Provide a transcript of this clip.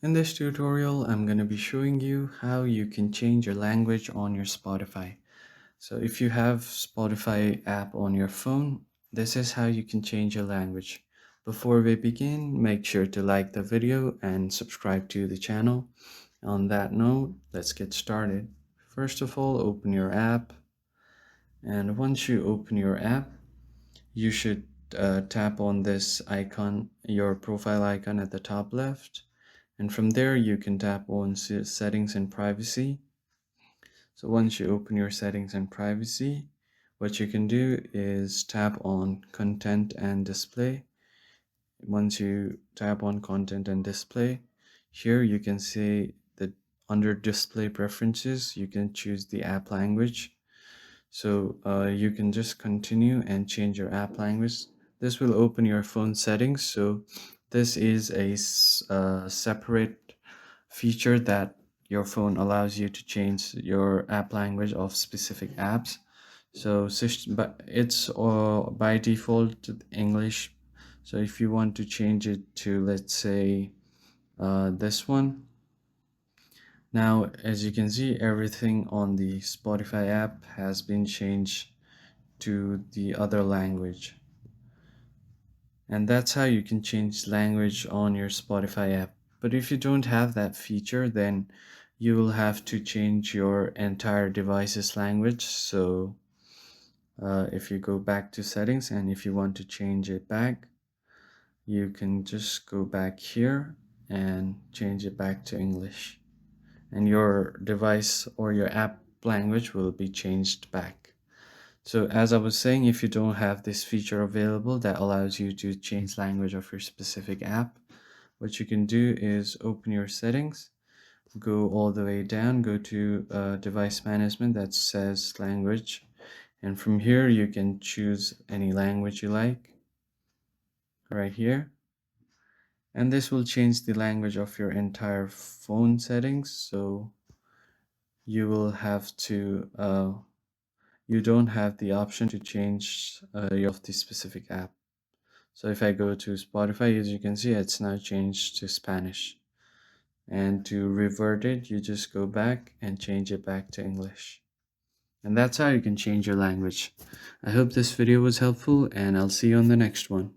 In this tutorial, I'm going to be showing you how you can change your language on your Spotify. So if you have Spotify app on your phone, this is how you can change your language. Before we begin, make sure to like the video and subscribe to the channel. On that note, let's get started. First of all, open your app. And once you open your app, you should tap on this icon, your profile icon at the top left. And from there, you can tap on settings and privacy. So once you open your settings and privacy, what you can do is tap on content and display. Once you tap on content and display, here you can see that under display preferences, you can choose the app language. So you can just continue and change your app language. This will open your phone settings. So this is a separate feature that your phone allows you to change your app language of specific apps. So but it's by default English. So if you want to change it to, let's say, this one. Now, as you can see, everything on the Spotify app has been changed to the other language. And that's how you can change language on your Spotify app. But if you don't have that feature, then you will have to change your entire device's language. So if you go back to settings and if you want to change it back, you can just go back here and change it back to English. And your device or your app language will be changed back. So as I was saying, if you don't have this feature available that allows you to change language of your specific app, what you can do is open your settings, go all the way down, go to device management that says language. And from here, you can choose any language you like right here. And this will change the language of your entire phone settings. So you will have to you don't have the option to change of the specific app. So if I go to Spotify, as you can see, it's now changed to Spanish. And to revert it, you just go back and change it back to English. And that's how you can change your language. I hope this video was helpful, and I'll see you on the next one.